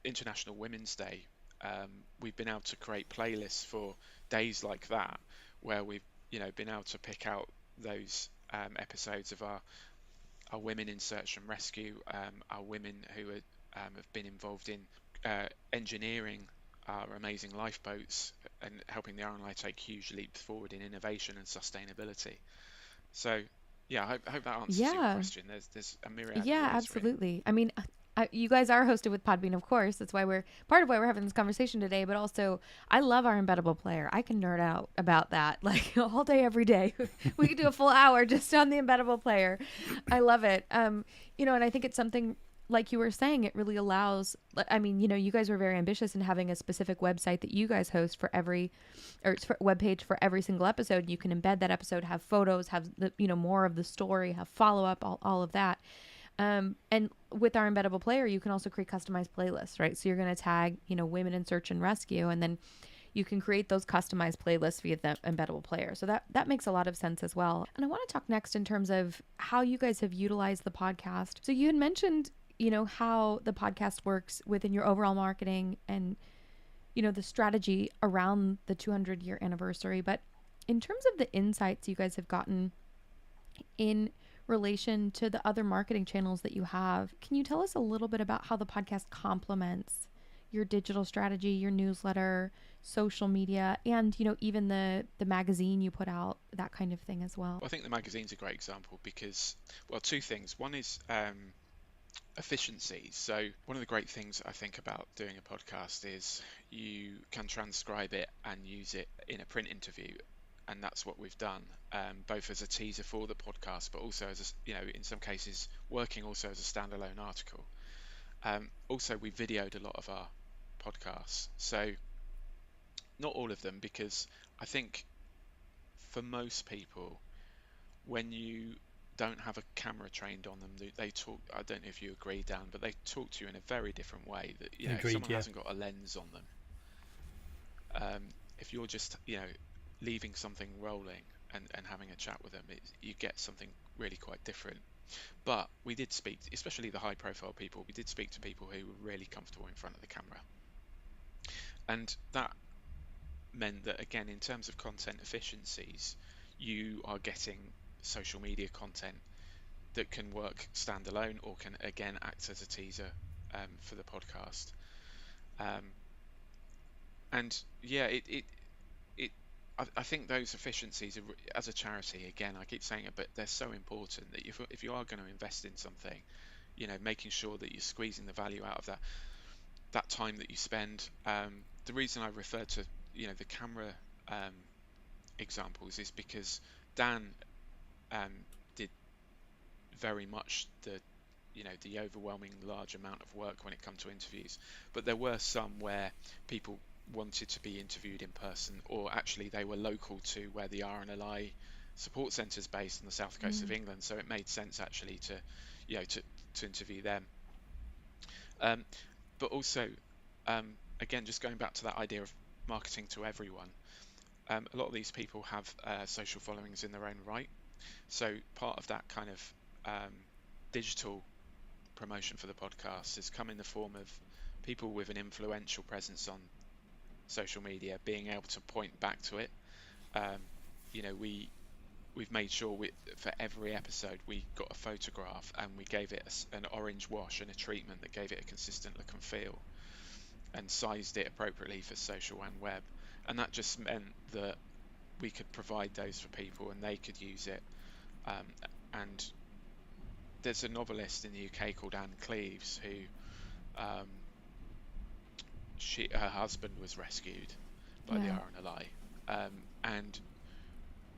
International Women's Day, we've been able to create playlists for days like that, where we've, you know, been able to pick out those episodes of our women in search and rescue, our women who have been involved in engineering our amazing lifeboats and helping the RNLI take huge leaps forward in innovation and sustainability. So yeah, I hope that answers your question. There's a myriad of ways, absolutely. Really. I mean, you guys are hosted with Podbean, of course. That's why we're having this conversation today. But also, I love our embeddable player. I can nerd out about that like all day, every day. We could do a full hour just on the embeddable player. I love it. You know, and I think it's something, like you were saying, it really allows, I mean, you know, you guys were very ambitious in having a specific website that you guys host for webpage for every single episode. You can embed that episode, have photos, have the, you know, more of the story, have follow-up, all of that. And with our embeddable player, you can also create customized playlists, right? So you're going to tag, you know, women in search and rescue, and then you can create those customized playlists via the embeddable player. So that makes a lot of sense as well. And I want to talk next in terms of how you guys have utilized the podcast. So you had mentioned, you know, how the podcast works within your overall marketing and, you know, the strategy around the 200-year anniversary. But in terms of the insights you guys have gotten in relation to the other marketing channels that you have, can you tell us a little bit about how the podcast complements your digital strategy, your newsletter, social media, and, you know, even the magazine you put out, that kind of thing as well? Well, I think the magazine's a great example because, well, two things. One is efficiency. So one of the great things I think about doing a podcast is you can transcribe it and use it in a print interview. And that's what we've done, both as a teaser for the podcast, but also as a, you know, in some cases working also as a standalone article. Also, we videoed a lot of our podcasts, so not all of them, because I think for most people, when you don't have a camera trained on them, they talk. I don't know if you agree, Dan, but they talk to you in a very different way. That, you know, Agreed, if someone yeah. hasn't got a lens on them, if you're just, you know, leaving something rolling and having a chat with them, you get something really quite different. But we did speak, especially the high profile people, we did speak to people who were really comfortable in front of the camera. And that meant that, again, in terms of content efficiencies, you are getting social media content that can work standalone or can, again, act as a teaser for the podcast. And yeah, I think those efficiencies are, as a charity, again, I keep saying it, but they're so important that if you are going to invest in something, you know, making sure that you're squeezing the value out of that time that you spend. The reason I refer to, you know, the camera examples is because Dan did very much the overwhelming large amount of work when it comes to interviews, but there were some where people wanted to be interviewed in person, or actually they were local to where the RNLI support centre is based on the south coast of England, so it made sense actually to interview them. But also, again, just going back to that idea of marketing to everyone, a lot of these people have social followings in their own right, so part of that kind of digital promotion for the podcast has come in the form of people with an influential presence on social media being able to point back to it. You know, we've made sure for every episode we got a photograph and we gave it an orange wash and a treatment that gave it a consistent look and feel, and sized it appropriately for social and web. And that just meant that we could provide those for people and they could use it. And there's a novelist in the UK called Anne Cleeves who her husband was rescued by the RNLI, and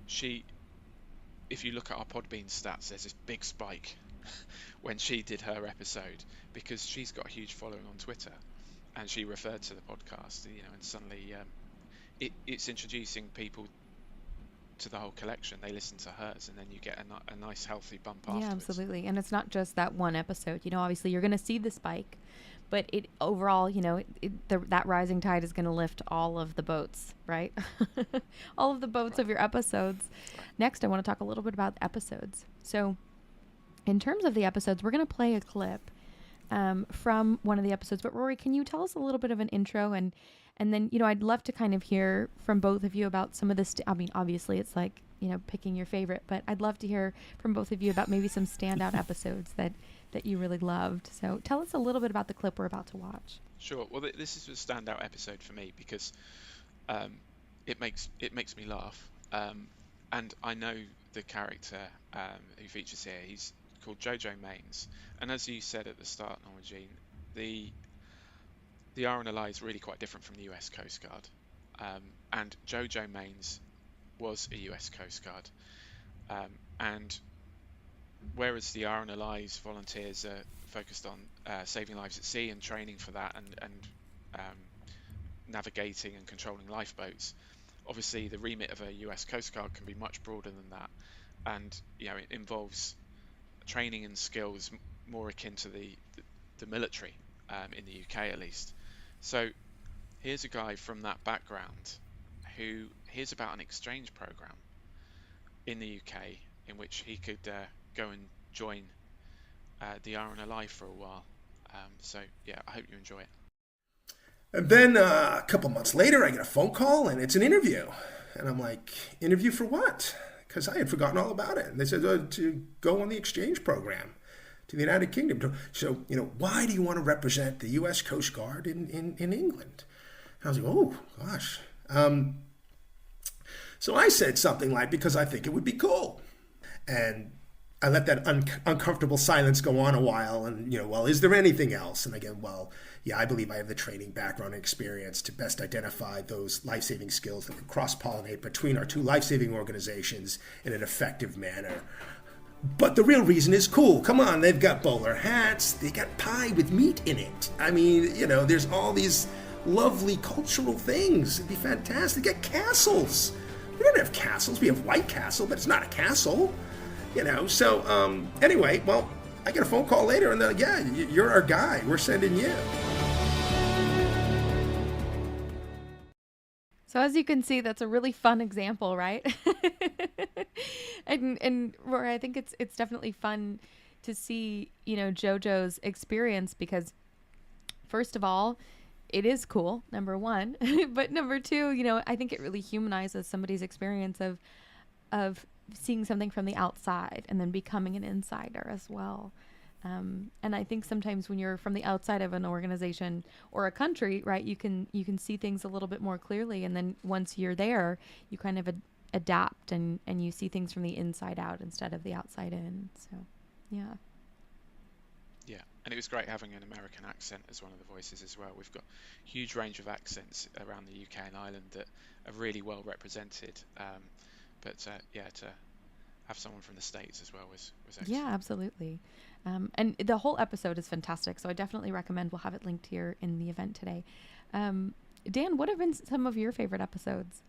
she, if you look at our Podbean stats, there's this big spike when she did her episode because she's got a huge following on Twitter, and she referred to the podcast, you know, and suddenly it's introducing people to the whole collection. They listen to hers, and then you get a nice healthy bump afterwards. Yeah, absolutely. And it's not just that one episode. You know, obviously you're going to see the spike, but it overall, you know, that rising tide is going to lift all of the boats, right? All of the boats of your episodes. Next, I want to talk a little bit about episodes. So in terms of the episodes, we're going to play a clip from one of the episodes. But Rory, can you tell us a little bit of an intro? And then, you know, I'd love to kind of hear from both of you about some of this. I mean, obviously it's like, you know, picking your favorite, but I'd love to hear from both of you about maybe some standout episodes that you really loved. So tell us a little bit about the clip we're about to watch. Sure. Well, this is a standout episode for me because it makes me laugh. And I know the character who features here. He's called Jojo Mains. And as you said at the start, Norma Jean, the RNLI is really quite different from the US Coast Guard. And Jojo Mains was a US Coast Guard. And whereas the RNLI's volunteers are focused on saving lives at sea and training for that and navigating and controlling lifeboats, obviously the remit of a US Coast Guard can be much broader than that, and you know, it involves training and skills more akin to the military in the UK at least. So here's a guy from that background who hears about an exchange program in the UK in which he could go and join the RNLI for a while. So yeah, I hope you enjoy it. And then a couple months later, I get a phone call and it's an interview. And I'm like, interview for what? because I had forgotten all about it. And they said to go on the exchange program to the United Kingdom. So, why do you want to represent the U.S. Coast Guard in England? And I was like, oh, gosh. So I said something like, because I think it would be cool. And I let that uncomfortable silence go on a while. And, well, is there anything else? And again, well, yeah, I believe I have the training, background, and experience to best identify those life-saving skills that can cross-pollinate between our two life-saving organizations in an effective manner. But the real reason is cool. Come on, they've got bowler hats. They got pie with meat in it. I mean, there's all these lovely cultural things. It'd be fantastic. They got castles. We don't have castles. We have White Castle, but it's not a castle. So anyway, well, I get a phone call later, and they're like, yeah, you're our guy. We're sending you. So as you can see, that's a really fun example, right? and Rory, I think it's definitely fun to see, JoJo's experience, because first of all, it is cool, number one, but number two, I think it really humanizes somebody's experience of seeing something from the outside and then becoming an insider as well. And I think sometimes when you're from the outside of an organization or a country, right, you can see things a little bit more clearly. And then once you're there, you kind of adapt and you see things from the inside out instead of the outside in. So, yeah. Yeah, and it was great having an American accent as one of the voices as well. We've got a huge range of accents around the UK and Ireland that are really well represented. But to have someone from the States as well was excellent. Yeah, absolutely. And the whole episode is fantastic, so I definitely recommend. We'll have it linked here in the event today. Dan, what have been some of your favorite episodes?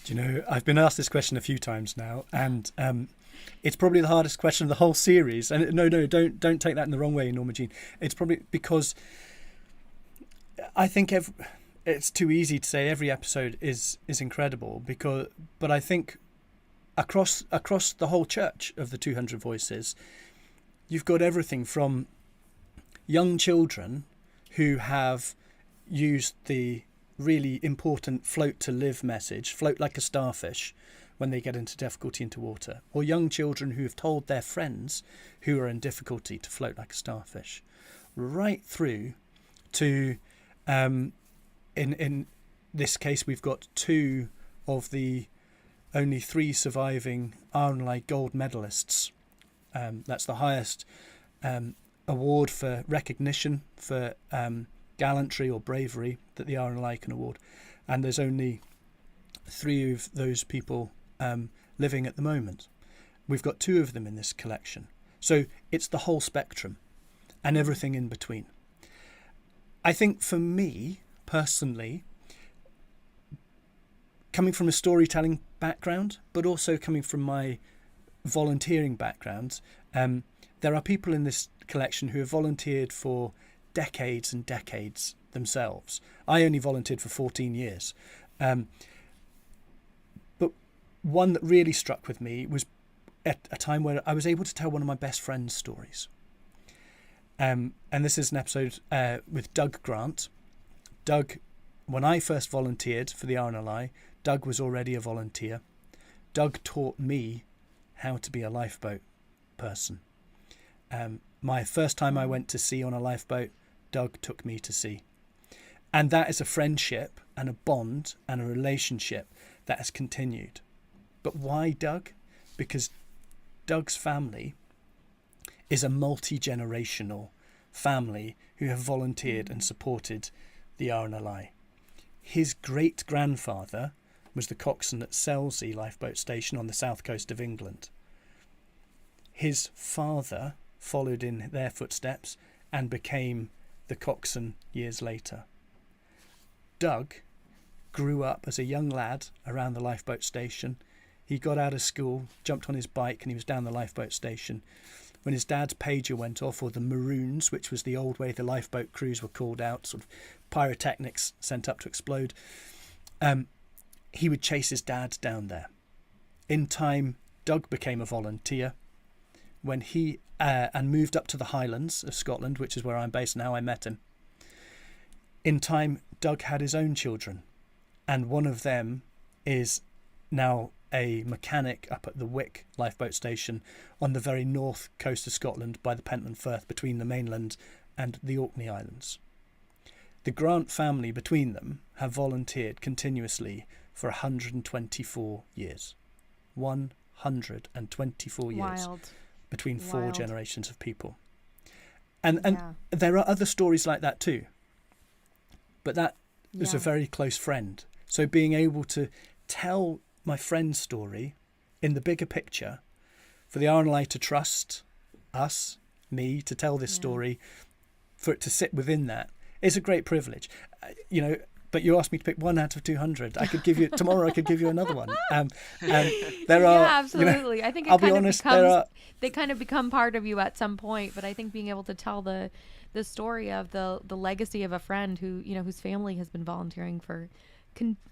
Do you know, I've been asked this question a few times now, and it's probably the hardest question of the whole series. And no, don't take that in the wrong way, Norma Jean. It's probably because I think it's too easy to say every episode is incredible, but I think across the whole church of the 200 Voices, you've got everything from young children who have used the really important float to live message, float like a starfish, when they get into difficulty into water, or young children who have told their friends who are in difficulty to float like a starfish, right through to in this case we've got two of the only three surviving RNLI gold medalists. That's the highest award for recognition for gallantry or bravery that the RNLI can award, and there's only three of those people living at the moment. We've got two of them in this collection, so it's the whole spectrum and everything in between. I think for me personally, coming from a storytelling background, but also coming from my volunteering background, there are people in this collection who have volunteered for decades and decades themselves. I only volunteered for 14 years. But one that really struck with me was at a time where I was able to tell one of my best friend's stories. And this is an episode with Doug Grant. Doug, when I first volunteered for the RNLI, Doug was already a volunteer. Doug taught me how to be a lifeboat person. My first time I went to sea on a lifeboat, Doug took me to sea. And that is a friendship and a bond and a relationship that has continued. But why Doug? Because Doug's family is a multi-generational family who have volunteered and supported the RNLI. His great-grandfather was the coxswain at Selsey Lifeboat Station on the south coast of England. His father followed in their footsteps and became the coxswain years later. Doug grew up as a young lad around the lifeboat station. He got out of school, jumped on his bike, and he was down the lifeboat station. When his dad's pager went off, or the maroons, which was the old way the lifeboat crews were called out, sort of pyrotechnics sent up to explode, he would chase his dad down there. In time, Doug became a volunteer. When he and moved up to the Highlands of Scotland, which is where I'm based now, I met him. In time, Doug had his own children, and one of them is now a mechanic up at the Wick lifeboat station on the very north coast of Scotland by the Pentland Firth between the mainland and the Orkney Islands. The Grant family between them have volunteered continuously for 124 years. 124 years. Wild. Between four Wild. generations of people. And there are other stories like that too. But that was a very close friend. So being able to tell my friend's story in the bigger picture, for the RNLI to trust us, me, to tell this story, for it to sit within that, is a great privilege. But you asked me to pick 1 out of 200. I could give you tomorrow. I could give you another one. There are. Absolutely. I think I'll be honest. They kind of become part of you at some point. But I think being able to tell the story of the legacy of a friend who whose family has been volunteering for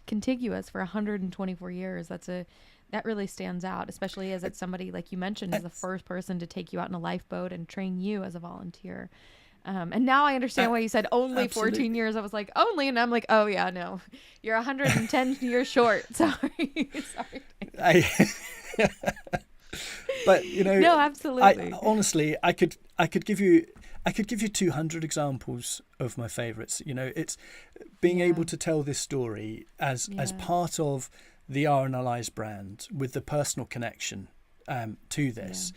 contiguous for 124 years. That really stands out, especially as it's somebody like you mentioned is the first person to take you out in a lifeboat and train you as a volunteer. And now I understand why you said only 14 years. I was like, only, and I'm like, oh yeah, no, you're 110 years short. Sorry. But no, absolutely. Honestly, I could give you 200 examples of my favorites. It's being able to tell this story as part of the RNLI's brand with the personal connection to this,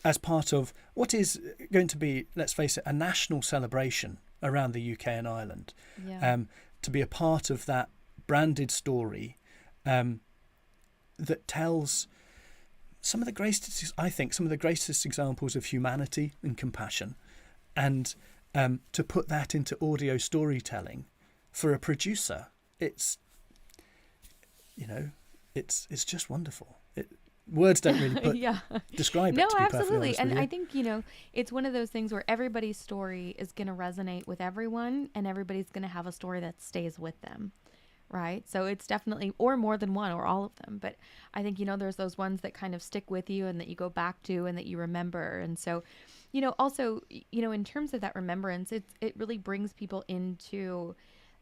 as part of what is going to be, let's face it, a national celebration around the UK and Ireland, to be a part of that branded story that tells some of the greatest examples of humanity and compassion, and to put that into audio storytelling for a producer, it's just wonderful. Words don't really describe it. No, to be absolutely. And with you. I think, it's one of those things where everybody's story is going to resonate with everyone, and everybody's going to have a story that stays with them. Right. So it's definitely, or more than one, or all of them. But I think, there's those ones that kind of stick with you and that you go back to and that you remember. And so, also, in terms of that remembrance, it really brings people into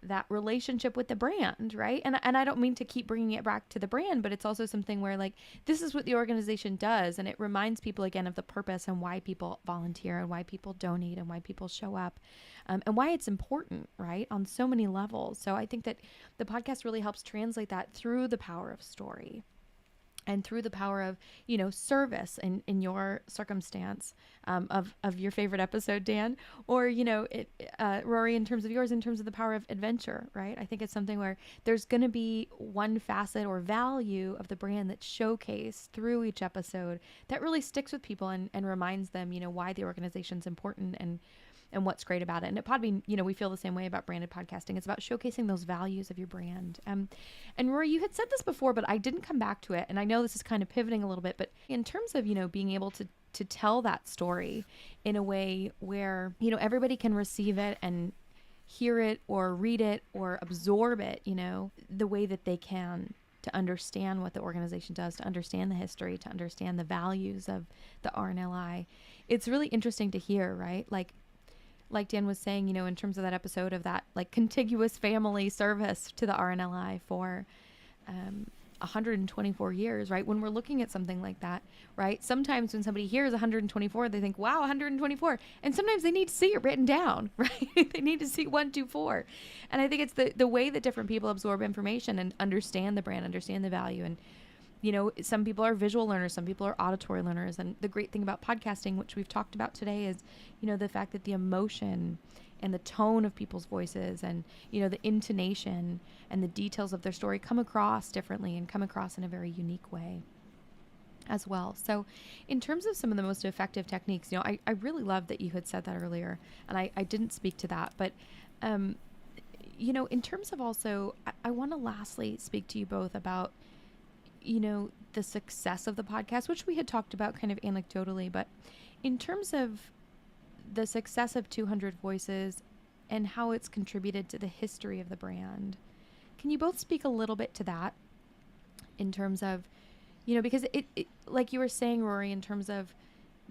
that relationship with the brand, right? And I don't mean to keep bringing it back to the brand, but it's also something where this is what the organization does, and it reminds people again of the purpose and why people volunteer and why people donate and why people show up, and why it's important, right, on so many levels. So I think that the podcast really helps translate that through the power of story. And through the power of, service in your circumstance, of your favorite episode, Dan, or, Rory, in terms of yours, in terms of the power of adventure, right? I think it's something where there's going to be one facet or value of the brand that's showcased through each episode that really sticks with people and reminds them, why the organization's important and what's great about it. And at Podbean, we feel the same way about branded podcasting. It's about showcasing those values of your brand. And Rory, you had said this before, but I didn't come back to it. And I know this is kind of pivoting a little bit, but in terms of, being able to tell that story in a way where, everybody can receive it and hear it or read it or absorb it, the way that they can, to understand what the organization does, to understand the history, to understand the values of the RNLI. It's really interesting to hear, right? Like Dan was saying, in terms of that episode of that contiguous family service to the RNLI for 124 years, right? When we're looking at something like that, right? Sometimes when somebody hears 124, they think, wow, 124. And sometimes they need to see it written down, right? They need to see 124. And I think it's the way that different people absorb information and understand the brand, understand the value. And some people are visual learners, some people are auditory learners. And the great thing about podcasting, which we've talked about today, is, the fact that the emotion and the tone of people's voices and, the intonation and the details of their story come across differently and come across in a very unique way as well. So in terms of some of the most effective techniques, I really love that you had said that earlier, and I didn't speak to that, but, in terms of also, I want to lastly speak to you both about, the success of the podcast, which we had talked about kind of anecdotally, but in terms of the success of 200 Voices and how it's contributed to the history of the brand, can you both speak a little bit to that in terms of, because it like you were saying, Rory, in terms of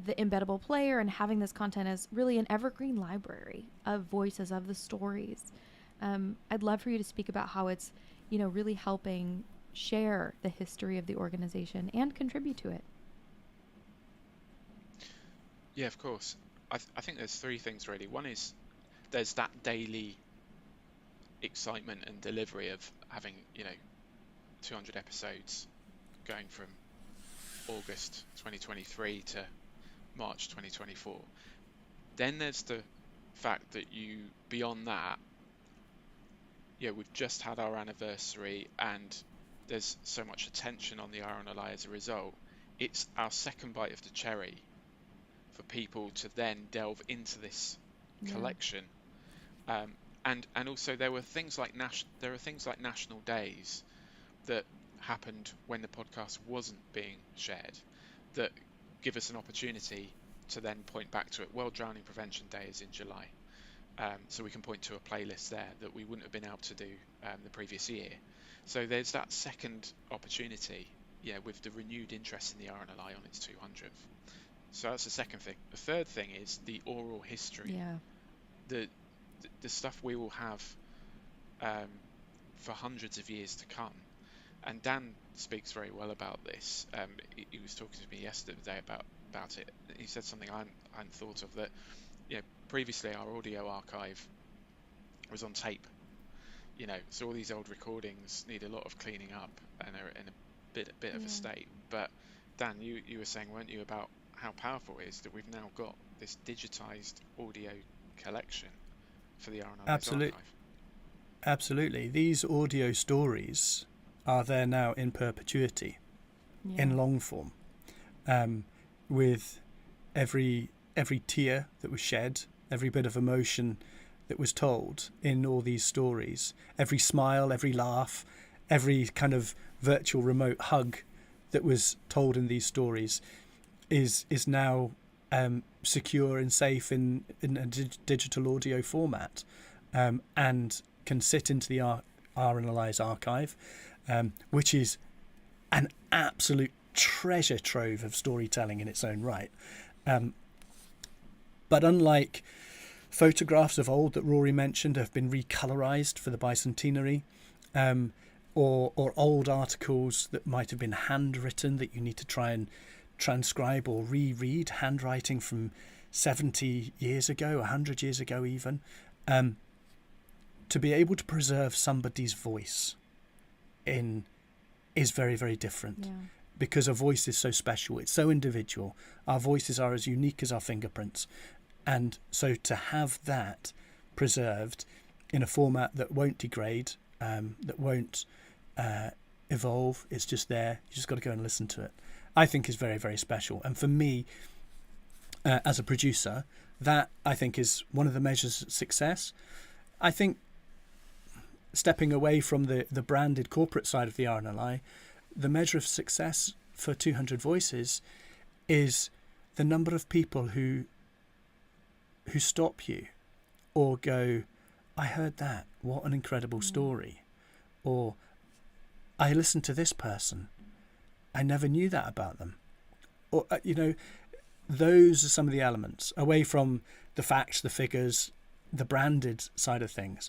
the embeddable player and having this content as really an evergreen library of voices, of the stories. I'd love for you to speak about how it's, really helping share the history of the organization and contribute to it. Yeah, of course. I think there's three things really. One is there's that daily excitement and delivery of having 200 episodes going from August 2023 to March 2024. Then there's the fact that beyond that, we've just had our anniversary and there's so much attention on the RNLI as a result. It's our second bite of the cherry for people to then delve into this collection. And also there are things like national days that happened when the podcast wasn't being shared that give us an opportunity to then point back to it. World Drowning Prevention Day is in July, so we can point to a playlist there that we wouldn't have been able to do the previous year. So there's that second opportunity, with the renewed interest in the RNLI on its 200th. So that's the second thing. The third thing is the oral history. The stuff we will have for hundreds of years to come. And Dan speaks very well about this. He was talking to me yesterday about it. He said something I hadn't thought of, that previously our audio archive was on tape. So all these old recordings need a lot of cleaning up and are in a bit of a state. But Dan, you were saying, weren't you, about how powerful it is that we've now got this digitized audio collection for the RNLI's archive. Absolutely. These audio stories are there now in perpetuity, in long form, with every tear that was shed, every bit of emotion that was told in all these stories, every smile, every laugh, every kind of virtual remote hug that was told in these stories is now secure and safe in a digital audio format, and can sit into the RNLI's archive, which is an absolute treasure trove of storytelling in its own right. But unlike photographs of old that Rory mentioned have been recolorized for the bicentenary, or old articles that might have been handwritten that you need to try and transcribe or reread, handwriting from 70 years ago, 100 years ago even, to be able to preserve somebody's voice is very, very different, because a voice is so special, it's so individual. Our voices are as unique as our fingerprints, and so to have that preserved in a format that won't degrade, that won't evolve, it's just there, you just got to go and listen to it, I think is very, very special. And for me, as a producer, that I think is one of the measures of success. I think stepping away from the branded corporate side of the RNLI, the measure of success for 200 Voices is the number of people who stop you or go, I heard that, what an incredible story, or I listened to this person, I never knew that about them, or those are some of the elements, away from the facts, the figures, the branded side of things,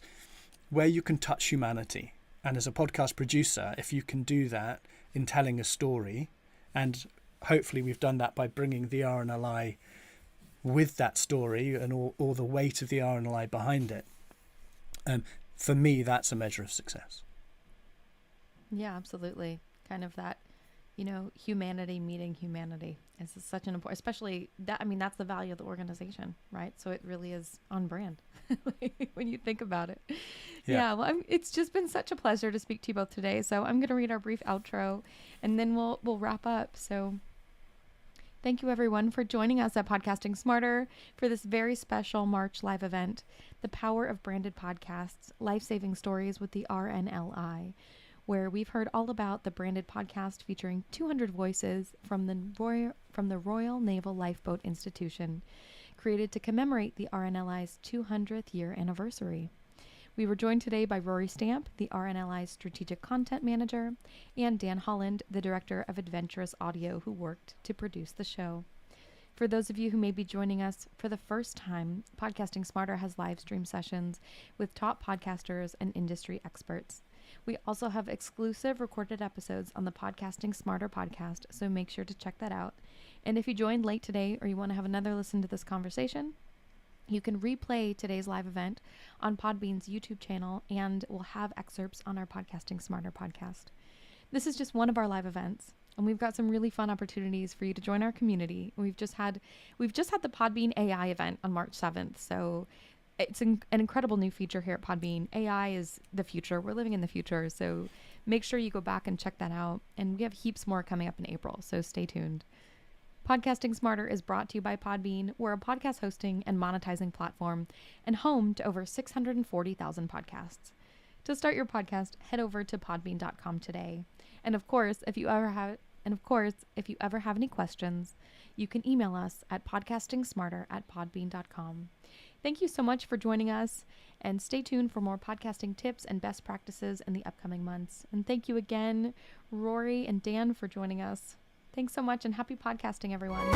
where you can touch humanity. And as a podcast producer, if you can do that in telling a story, and hopefully we've done that by bringing the RNLI with that story and all the weight of the RNLI behind it, for me, that's a measure of success. Yeah, absolutely. Kind of that, humanity meeting humanity is such an important, especially that, that's the value of the organization, right? So it really is on brand when you think about it. Yeah, well, it's just been such a pleasure to speak to you both today. So I'm going to read our brief outro and then we'll wrap up. So thank you everyone for joining us at Podcasting Smarter for this very special March live event, The Power of Branded Podcasts, Lifesaving Stories with the RNLI, where we've heard all about the branded podcast featuring 200 voices from the Royal Naval Lifeboat Institution, created to commemorate the RNLI's 200th year anniversary. We were joined today by Rory Stamp, the RNLI's Strategic Content Manager, and Dan Holland, the Director of Adventurous Audio, who worked to produce the show. For those of you who may be joining us for the first time, Podcasting Smarter has live stream sessions with top podcasters and industry experts. We also have exclusive recorded episodes on the Podcasting Smarter podcast, so make sure to check that out. And if you joined late today or you want to have another listen to this conversation, you can replay today's live event on Podbean's YouTube channel, and we'll have excerpts on our Podcasting Smarter podcast. This is just one of our live events, and we've got some really fun opportunities for you to join our community. We've just had the Podbean AI event on March 7th, so it's an incredible new feature here at Podbean. AI is the future. We're living in the future, so make sure you go back and check that out. And we have heaps more coming up in April, so stay tuned. Podcasting Smarter is brought to you by Podbean. We're a podcast hosting and monetizing platform and home to over 640,000 podcasts. To start your podcast, head over to podbean.com today. And of course, if you ever have any questions, you can email us at podcastingsmarter@podbean.com. Thank you so much for joining us, and stay tuned for more podcasting tips and best practices in the upcoming months. And thank you again, Rory and Dan, for joining us. Thanks so much, and happy podcasting, everyone.